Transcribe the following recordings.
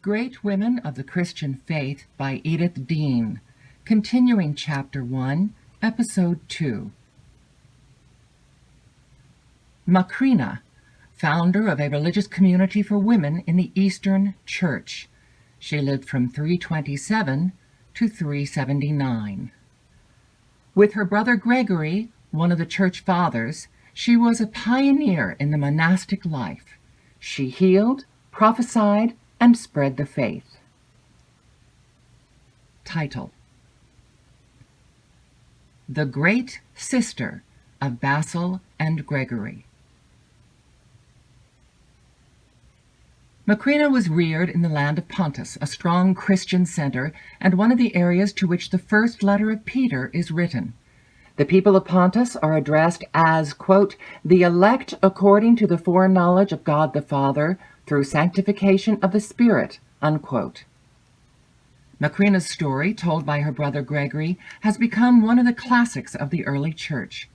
Great Women of the Christian Faith by Edith Deen, continuing Chapter 1, Episode 2. Macrina, founder of a religious community for women in the Eastern Church. She lived from 327 to 379. With her brother Gregory, one of the Church Fathers, she was a pioneer in the monastic life. She healed, prophesied, and spread the faith. Title: The Great Sister of Basil and Gregory. Macrina was reared in the land of Pontus, a strong Christian center, and one of the areas to which the first letter of Peter is written. The people of Pontus are addressed as, quote, the elect according to the foreknowledge of God the Father, through sanctification of the Spirit, unquote. Macrina's story, told by her brother Gregory, has become one of the classics of the early church.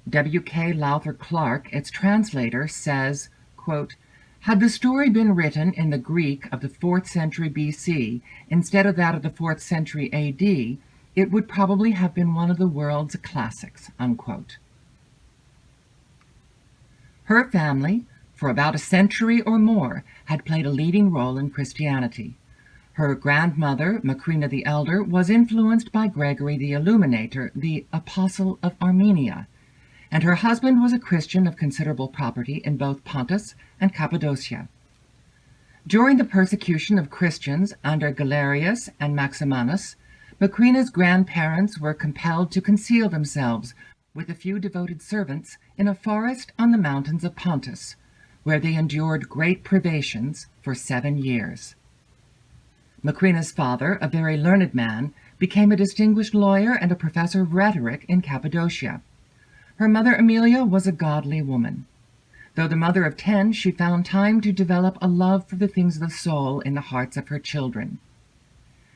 W.K. Lowther Clark, its translator, says, quote, had the story been written in the Greek of the 4th century B.C. instead of that of the 4th century A.D., it would probably have been one of the world's classics, unquote. Her family, for about a century or more, had played a leading role in Christianity. Her grandmother, Macrina the Elder, was influenced by Gregory the Illuminator, the Apostle of Armenia, and her husband was a Christian of considerable property in both Pontus and Cappadocia. During the persecution of Christians under Galerius and Maximinus, Macrina's grandparents were compelled to conceal themselves with a few devoted servants in a forest on the mountains of Pontus, where they endured great privations for 7 years. Macrina's father, a very learned man, became a distinguished lawyer and a professor of rhetoric in Cappadocia. Her mother Amelia was a godly woman. Though the mother of 10, she found time to develop a love for the things of the soul in the hearts of her children.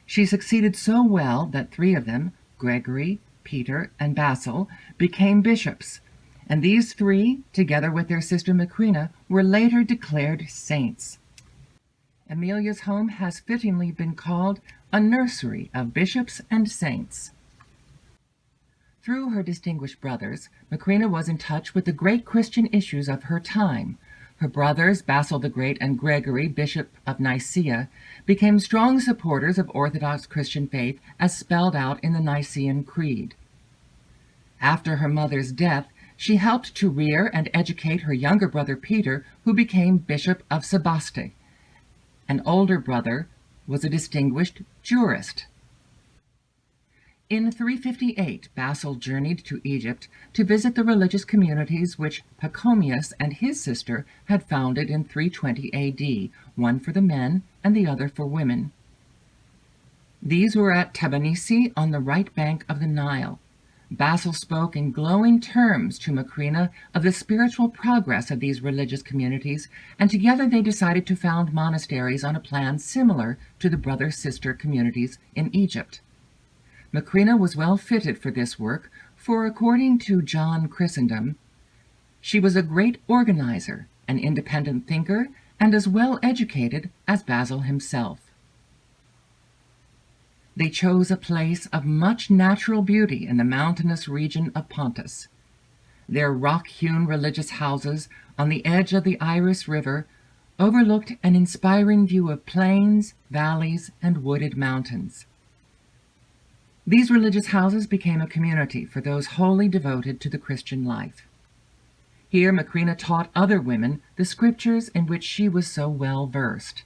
She succeeded so well that 3 of them, Gregory, Peter, and Basil, became bishops, and these 3, together with their sister Macrina, were later declared saints. Amelia's home has fittingly been called a nursery of bishops and saints. Through her distinguished brothers, Macrina was in touch with the great Christian issues of her time. Her brothers, Basil the Great and Gregory, Bishop of Nicaea, became strong supporters of Orthodox Christian faith as spelled out in the Nicene Creed. After her mother's death, she helped to rear and educate her younger brother Peter, who became Bishop of Sebaste. An older brother was a distinguished jurist. In 358, Basil journeyed to Egypt to visit the religious communities which Pachomius and his sister had founded in 320 A.D., one for the men and the other for women. These were at Tabanisi on the right bank of the Nile. Basil spoke in glowing terms to Macrina of the spiritual progress of these religious communities, and together they decided to found monasteries on a plan similar to the brother-sister communities in Egypt. Macrina was well fitted for this work, for according to John Chrysostom, she was a great organizer, an independent thinker, and as well educated as Basil himself. They chose a place of much natural beauty in the mountainous region of Pontus. Their rock-hewn religious houses on the edge of the Iris River overlooked an inspiring view of plains, valleys, and wooded mountains. These religious houses became a community for those wholly devoted to the Christian life. Here Macrina taught other women the scriptures in which she was so well versed.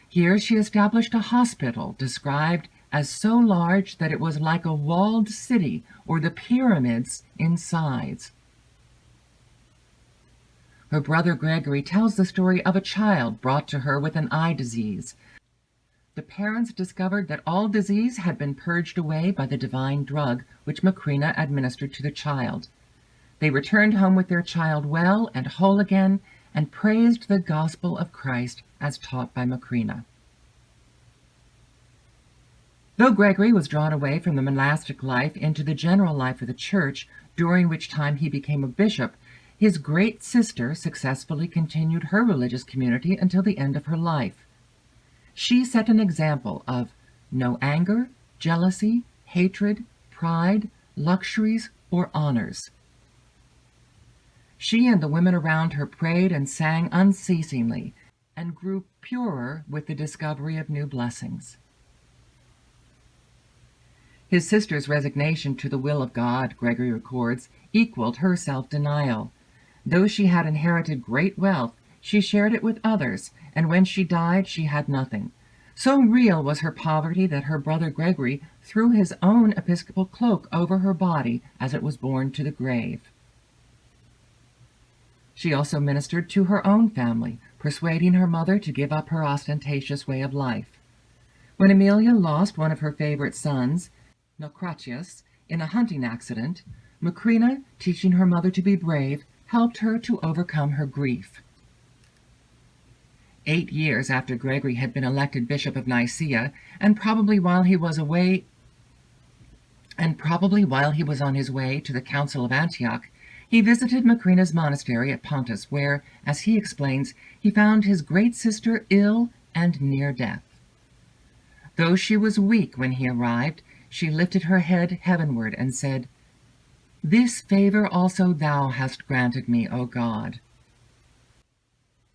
Here she established a hospital described as so large that it was like a walled city or the pyramids in size. Her brother Gregory tells the story of a child brought to her with an eye disease. The parents discovered that all disease had been purged away by the divine drug which Macrina administered to the child. They returned home with their child well and whole again, and praised the gospel of Christ as taught by Macrina. Though Gregory was drawn away from the monastic life into the general life of the church, during which time he became a bishop, his great sister successfully continued her religious community until the end of her life. She set an example of no anger, jealousy, hatred, pride, luxuries, or honors. She and the women around her prayed and sang unceasingly, and grew purer with the discovery of new blessings. His sister's resignation to the will of God, Gregory records, equaled her self-denial. Though she had inherited great wealth, she shared it with others, and when she died, she had nothing. So real was her poverty that her brother Gregory threw his own episcopal cloak over her body as it was borne to the grave. She also ministered to her own family, persuading her mother to give up her ostentatious way of life. When Amelia lost one of her favorite sons, Nocratius, in a hunting accident, Macrina, teaching her mother to be brave, helped her to overcome her grief. 8 years after Gregory had been elected Bishop of Nicaea, and probably while he was on his way to the Council of Antioch, he visited Macrina's monastery at Pontus, where, as he explains, he found his great sister ill and near death. Though she was weak when he arrived, she lifted her head heavenward and said, "This favor also thou hast granted me, O God."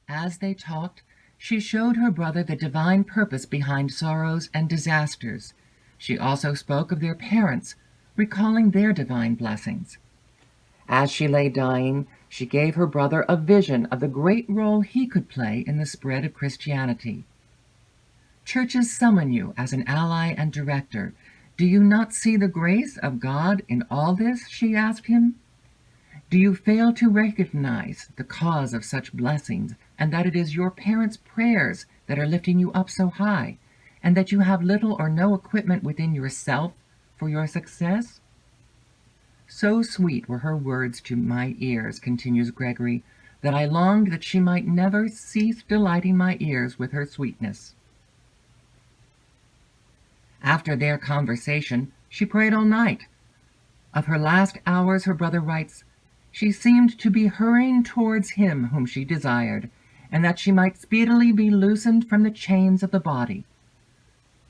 As they talked, she showed her brother the divine purpose behind sorrows and disasters. She also spoke of their parents, recalling their divine blessings. As she lay dying, she gave her brother a vision of the great role he could play in the spread of Christianity. "Churches summon you as an ally and director. Do you not see the grace of God in all this?" she asked him. "Do you fail to recognize the cause of such blessings, and that it is your parents' prayers that are lifting you up so high, and that you have little or no equipment within yourself for your success?" "So sweet were her words to my ears," continues Gregory, "that I longed that she might never cease delighting my ears with her sweetness." After their conversation, she prayed all night. Of her last hours, her brother writes, "She seemed to be hurrying towards him whom she desired, and that she might speedily be loosened from the chains of the body.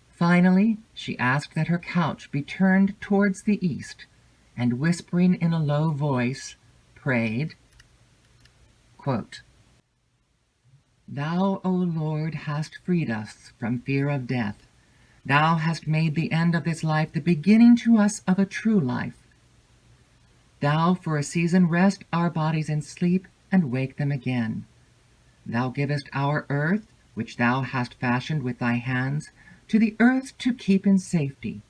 Finally, she asked that her couch be turned towards the east, and whispering in a low voice, prayed, quote, "Thou, O Lord, hast freed us from fear of death. Thou hast made the end of this life the beginning to us of a true life. Thou for a season rest our bodies in sleep and wake them again. Thou givest our earth, which thou hast fashioned with thy hands, to the earth to keep in safety.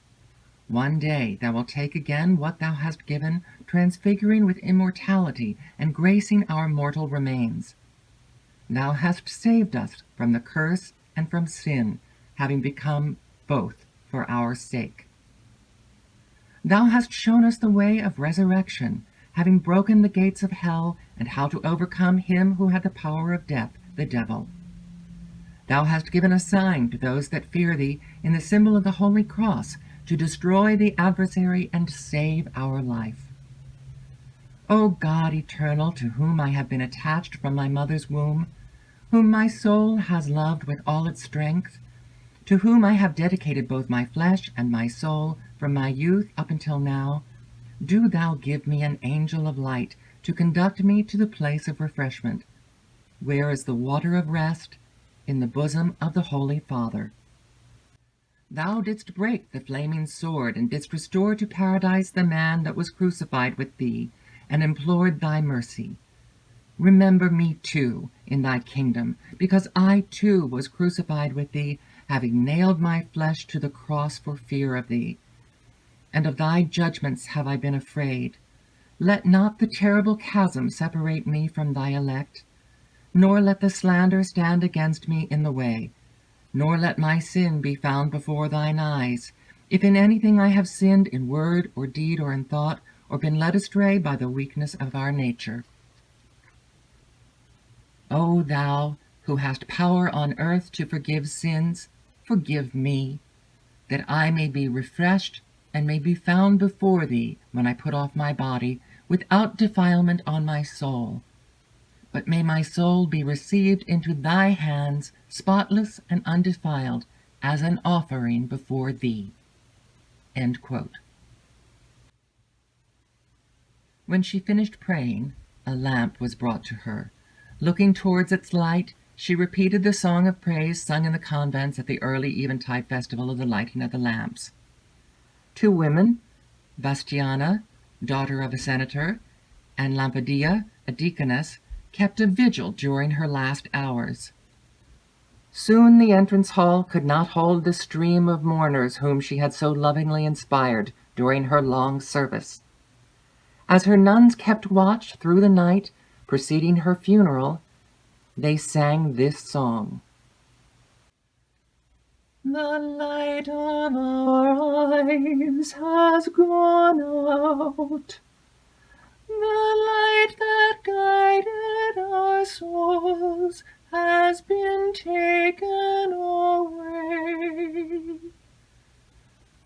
One day thou wilt take again what thou hast given, transfiguring with immortality and gracing our mortal remains. Thou hast saved us from the curse and from sin, having become both for our sake. Thou hast shown us the way of resurrection, having broken the gates of hell, and how to overcome him who had the power of death, the devil. Thou hast given a sign to those that fear thee in the symbol of the Holy Cross, to destroy the adversary and save our life. O God eternal, to whom I have been attached from my mother's womb, whom my soul has loved with all its strength, to whom I have dedicated both my flesh and my soul from my youth up until now, do thou give me an angel of light to conduct me to the place of refreshment, where is the water of rest, in the bosom of the Holy Father. Thou didst break the flaming sword, and didst restore to paradise the man that was crucified with thee, and implored thy mercy. Remember me too in thy kingdom, because I too was crucified with thee, having nailed my flesh to the cross for fear of thee. And of thy judgments have I been afraid. Let not the terrible chasm separate me from thy elect, nor let the slander stand against me in the way, nor let my sin be found before thine eyes, if in anything I have sinned in word or deed or in thought, or been led astray by the weakness of our nature. O thou, who hast power on earth to forgive sins, forgive me, that I may be refreshed and may be found before thee when I put off my body, without defilement on my soul. But may my soul be received into thy hands, spotless and undefiled, as an offering before thee." End quote. When she finished praying, a lamp was brought to her. Looking towards its light, she repeated the song of praise sung in the convents at the early eventide festival of the lighting of the lamps. Two women, Bastiana, daughter of a senator, and Lampedia, a deaconess, kept a vigil during her last hours. Soon the entrance hall could not hold the stream of mourners whom she had so lovingly inspired during her long service. As her nuns kept watch through the night preceding her funeral, they sang this song: "The light of our eyes has gone out, the light that guided our souls has been taken away.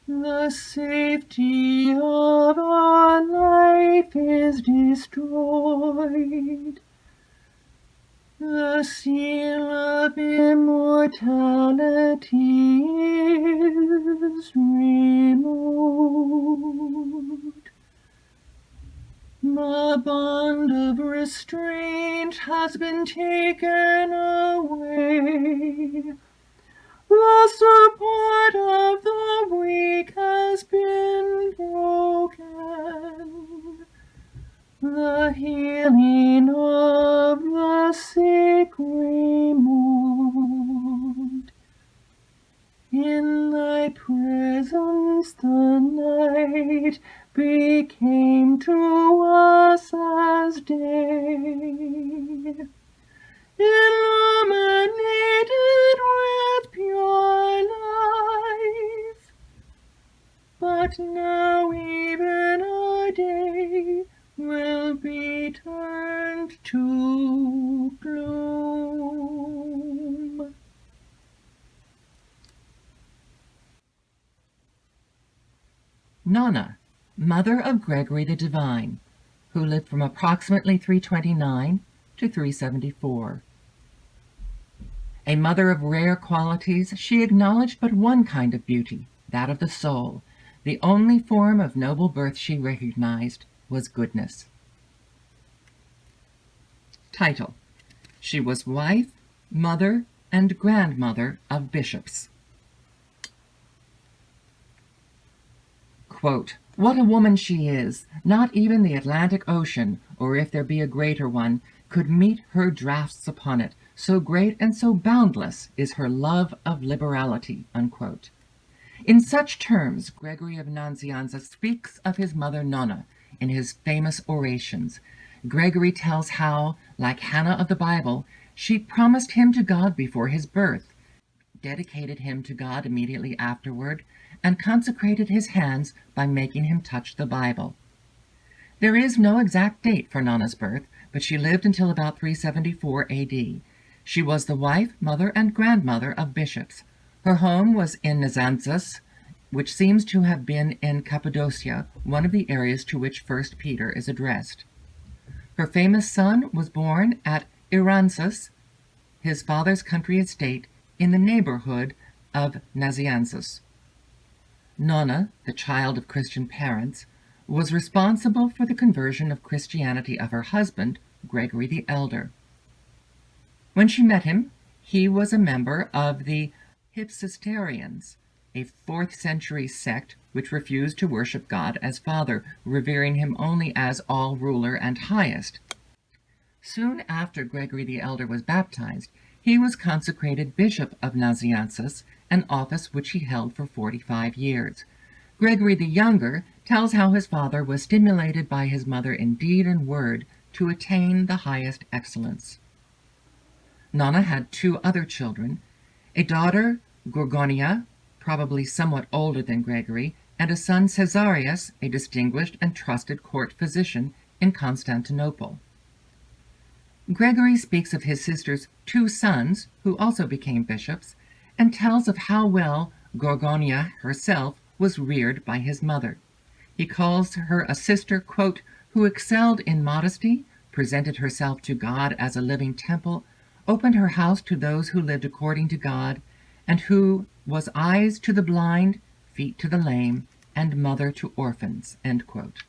The safety of our life is destroyed. The seal of immortality is removed. The bond of restraint has been taken away. The support of the weak has been broken. The healing of the sick removed. In thy presence the night became to us as day, illuminated with pure life. But now even our day will be turned to gloom. Nonna, mother of Gregory the Divine, who lived from approximately 329 to 374. A mother of rare qualities, she acknowledged but one kind of beauty, that of the soul. The only form of noble birth she recognized was goodness. Title: She was wife, mother, and grandmother of bishops. Quote, "What a woman she is! Not even the Atlantic Ocean, or if there be a greater one, could meet her draughts upon it. So great and so boundless is her love of liberality." Unquote. In such terms, Gregory of Nazianzus speaks of his mother Nonna in his famous orations. Gregory tells how, like Hannah of the Bible, she promised him to God before his birth, dedicated him to God immediately afterward, and consecrated his hands by making him touch the Bible. There is no exact date for Nonna's birth, but she lived until about 374 A.D. She was the wife, mother, and grandmother of bishops. Her home was in Nazianzus, which seems to have been in Cappadocia, one of the areas to which 1 Peter is addressed. Her famous son was born at Iranzus, his father's country estate, in the neighborhood of Nazianzus. Nonna, the child of Christian parents, was responsible for the conversion of Christianity of her husband, Gregory the Elder. When she met him, he was a member of the Hypsisterians, a 4th century sect which refused to worship God as Father, revering him only as all-ruler and highest. Soon after Gregory the Elder was baptized, he was consecrated Bishop of Nazianzus, an office which he held for 45 years. Gregory the Younger tells how his father was stimulated by his mother in deed and word to attain the highest excellence. Nonna had 2 other children, a daughter, Gorgonia, probably somewhat older than Gregory, and a son, Caesarius, a distinguished and trusted court physician in Constantinople. Gregory speaks of his sister's 2 sons, who also became bishops, and tells of how well Gorgonia herself was reared by his mother. He calls her a sister, quote, "who excelled in modesty, presented herself to God as a living temple, opened her house to those who lived according to God, and who was eyes to the blind, feet to the lame, and mother to orphans." End quote.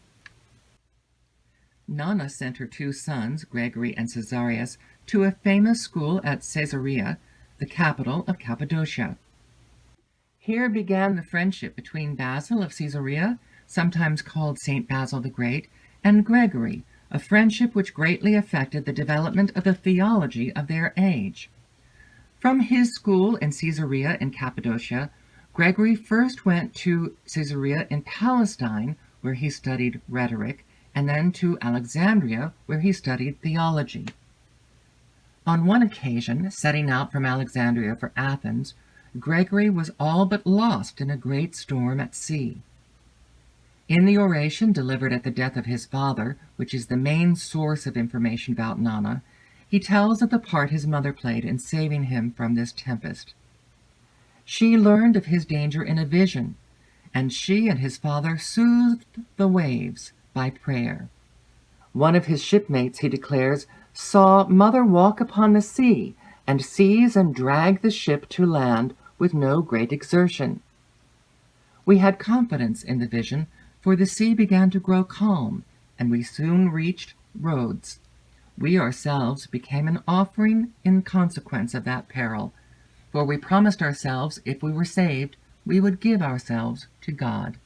Nana sent her 2 sons, Gregory and Caesarius, to a famous school at Caesarea, the capital of Cappadocia. Here began the friendship between Basil of Caesarea, sometimes called St. Basil the Great, and Gregory, a friendship which greatly affected the development of the theology of their age. From his school in Caesarea in Cappadocia, Gregory first went to Caesarea in Palestine, where he studied rhetoric, and then to Alexandria, where he studied theology. On one occasion, setting out from Alexandria for Athens, Gregory was all but lost in a great storm at sea. In the oration delivered at the death of his father, which is the main source of information about Nana, he tells of the part his mother played in saving him from this tempest. She learned of his danger in a vision, and she and his father soothed the waves by prayer. One of his shipmates, he declares, saw mother walk upon the sea and seize and drag the ship to land with no great exertion. We had confidence in the vision, for the sea began to grow calm, and we soon reached Rhodes. We ourselves became an offering in consequence of that peril, for we promised ourselves, if we were saved, we would give ourselves to God.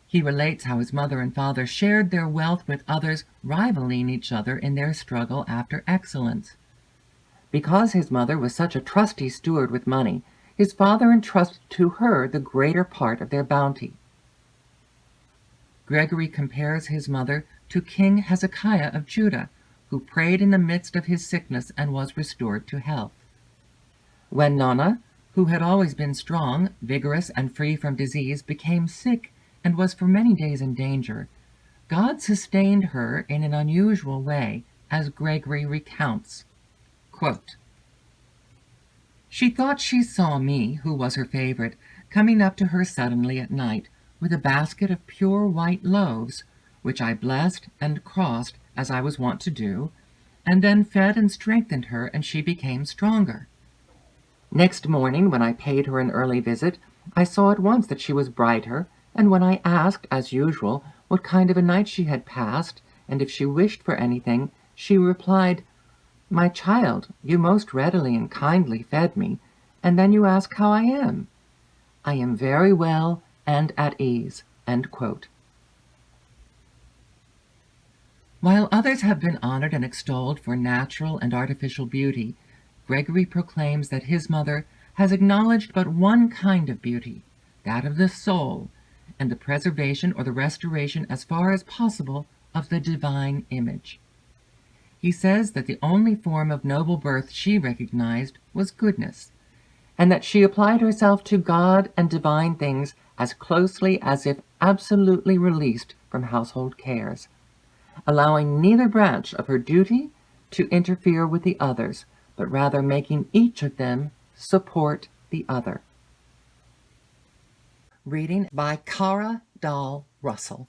He relates how his mother and father shared their wealth with others, rivaling each other in their struggle after excellence. Because his mother was such a trusty steward with money, his father entrusted to her the greater part of their bounty. Gregory compares his mother to King Hezekiah of Judah, who prayed in the midst of his sickness and was restored to health. When Nana, who had always been strong, vigorous, and free from disease, became sick and was for many days in danger, God sustained her in an unusual way, as Gregory recounts. Quote, "She thought she saw me, who was her favorite, coming up to her suddenly at night with a basket of pure white loaves, which I blessed and crossed as I was wont to do, and then fed and strengthened her, and she became stronger. Next morning, when I paid her an early visit, I saw at once that she was brighter, and when I asked, as usual, what kind of a night she had passed, and if she wished for anything, she replied, 'My child, you most readily and kindly fed me, and then you ask how I am. I am very well and at ease.'" End quote. While others have been honored and extolled for natural and artificial beauty, Gregory proclaims that his mother has acknowledged but one kind of beauty, that of the soul, and the preservation or the restoration as far as possible of the divine image. He says that the only form of noble birth she recognized was goodness, and that she applied herself to God and divine things as closely as if absolutely released from household cares, allowing neither branch of her duty to interfere with the others, but rather making each of them support the other. Reading by Dahl Russell.